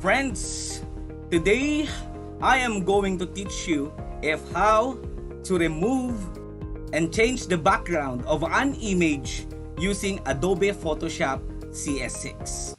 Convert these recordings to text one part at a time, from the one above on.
Friends, today I am going to teach you how to remove and change the background of an image using Adobe PhotoShop CS6.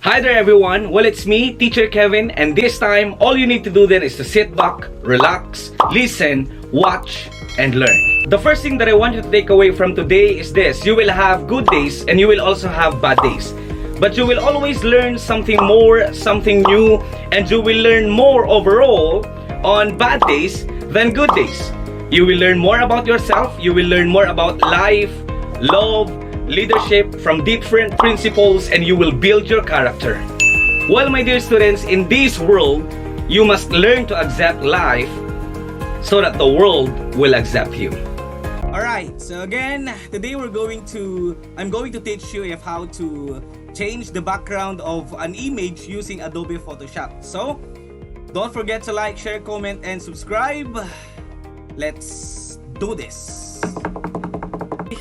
Hi there everyone, well it's me, Teacher Kevin, and this time all you need to do then is to sit back, relax, listen, watch, and learn. The first thing that I want you to take away from today is this: you will have good days and you will also have bad days. But you will always learn something more, something new, and you will learn more overall on bad days than good days. You will learn more about yourself, you will learn more about life, love, leadership from different principles, and you will build your character. Well, my dear students, in this world, you must learn to accept life so that the world will accept you. Alright, so again, today I'm going to teach you how to change the background of an image using Adobe Photoshop. So, don't forget to like, share, comment, and subscribe. Let's do this.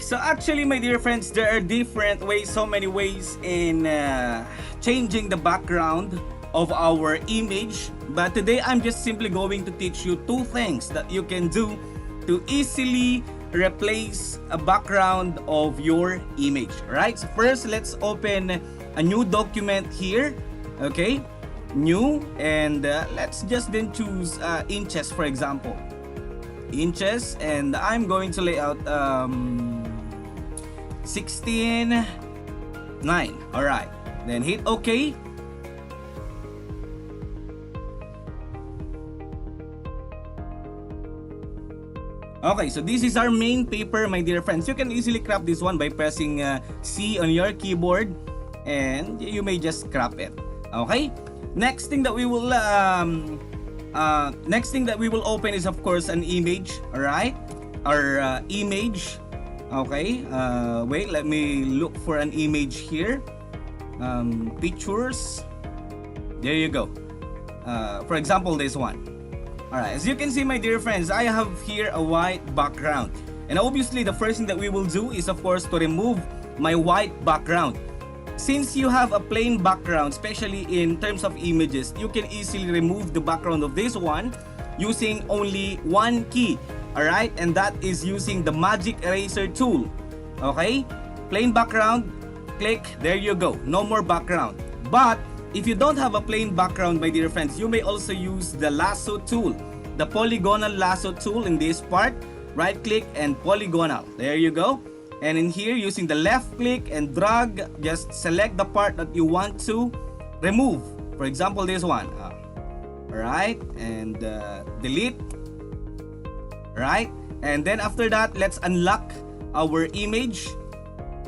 So actually, my dear friends, there are different ways, so many ways in changing the background of our image. But today, I'm just simply going to teach you two things that you can do to easily replace a background of your image. Right? So first, let's open a new document here. Okay, new, and let's just then choose inches, for example, inches, and I'm going to lay out 16:9. All right, then hit OK. Okay, so this is our main paper, my dear friends. You can easily crop this one by pressing C on your keyboard, and you may just crop it. Okay. Next thing that we will open is of course an image. All right, our image. Okay. Wait, let me look for an image here. Pictures. There you go. For example, this one. Alright, as you can see, my dear friends, I have here a white background. And obviously, the first thing that we will do is, of course, to remove my white background. Since you have a plain background, especially in terms of images, you can easily remove the background of this one using only one key. Alright, and that is using the magic eraser tool. Okay, plain background, click, there you go, no more background. But if you don't have a plain background, my dear friends, you may also use the lasso tool, the polygonal lasso tool in this part. Right click and polygonal. There you go. And in here, using the left click and drag, just select the part that you want to remove. For example, this one. Alright, and delete. Right, and then after that, let's unlock our image.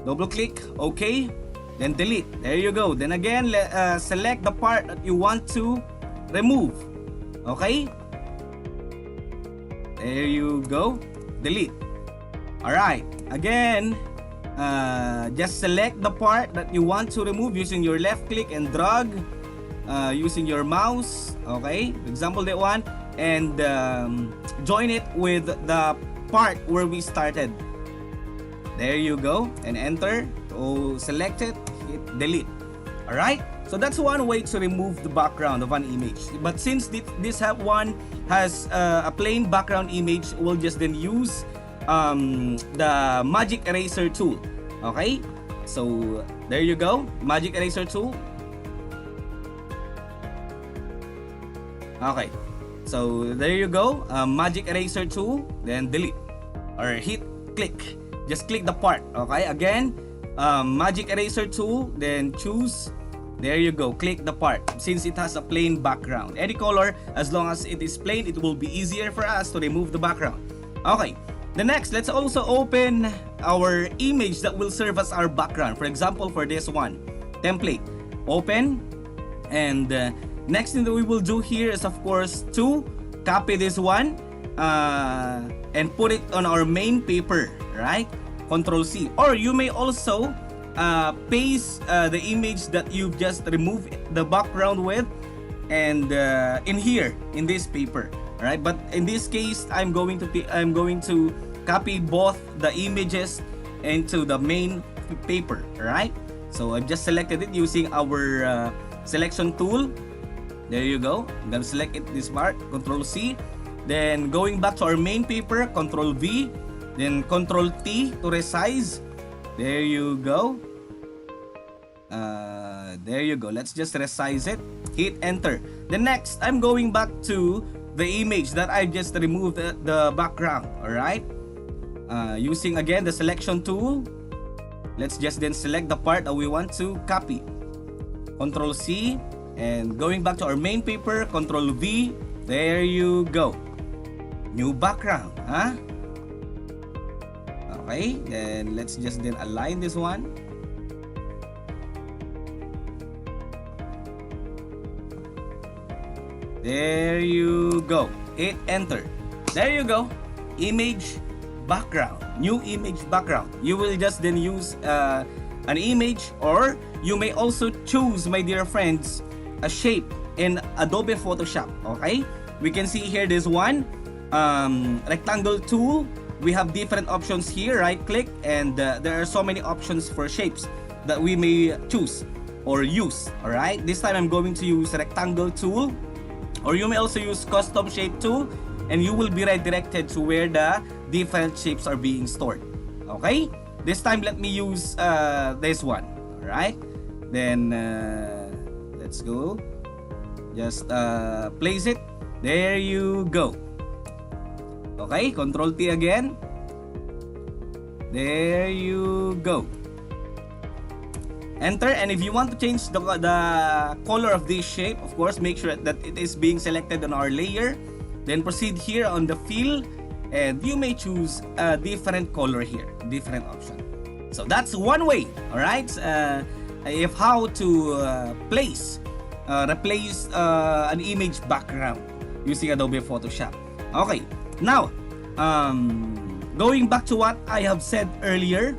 Double click, OK. Then delete. There you go. Then again, select the part that you want to remove. Okay? There you go. Delete. Alright. Again, just select the part that you want to remove using your left click and drag using your mouse. Okay? For example, that one. And join it with the part where we started. There you go. And enter. So select it, hit delete. Alright, so that's one way to remove the background of an image. But since this one has a plain background image, we'll just then use the magic eraser tool. Okay, so there you go, magic eraser tool. Okay, so there you go, magic eraser tool, then delete or hit click. Just click the part. Okay, again, magic eraser tool, then choose. There you go, click the part. Since it has a plain background, any color, as long as it is plain, it will be easier for us to remove the background. Okay, the next, let's also open our image that will serve as our background. For example, for this one, template, open. And next thing that we will do here is of course to copy this one and put it on our main paper. Right, Control C. Or you may also paste the image that you've just removed the background with, and in here in this paper. Right, but in this case, I'm going to copy both the images into the main paper. Right, so I've just selected it using our selection tool. There you go. I'm gonna select it, this part, Control C. Then going back to our main paper, Control V. Then Control T to resize. There you go. There you go. Let's just resize it. Hit enter. Then next, I'm going back to the image that I just removed the background. Alright. Using again the selection tool. Let's just then select the part that we want to copy. Control C. And going back to our main paper, Control V. There you go. New background. Huh? Okay. Then let's just then align this one. There you go. Hit enter. There you go. Image background. New image background. You will just then use an image, or you may also choose, my dear friends, a shape in Adobe Photoshop. Okay? We can see here this one. Rectangle tool. We have different options here. Right click, and there are so many options for shapes that we may choose or use. Alright? This time I'm going to use rectangle tool. Or you may also use custom shape tool, and you will be redirected to where the different shapes are being stored. Okay? This time let me use this one. Alright? Then let's go. Just place it. There you go. Okay? Control T again. There you go. Enter, and if you want to change the color of this shape, of course, make sure that it is being selected on our layer. Then proceed here on the fill, and you may choose a different color here, different option. So that's one way, all right, if how to replace an image background using Adobe Photoshop. Okay, now going back to what I have said earlier.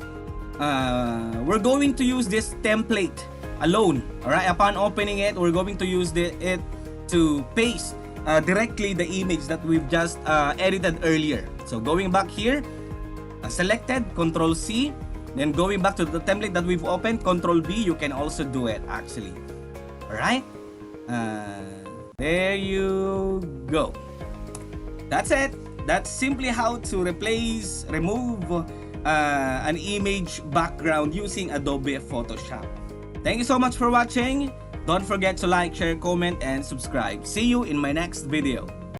We're going to use this template alone. Alright, upon opening it, we're going to use it to paste directly the image that we've just edited earlier. So going back here, selected, Control C, then going back to the template that we've opened, Control V. You can also do it actually. Alright, there you go. That's it. That's simply how to remove an image background using Adobe Photoshop. Thank you so much for watching. Don't forget to like, share, comment, and subscribe. See you in my next video.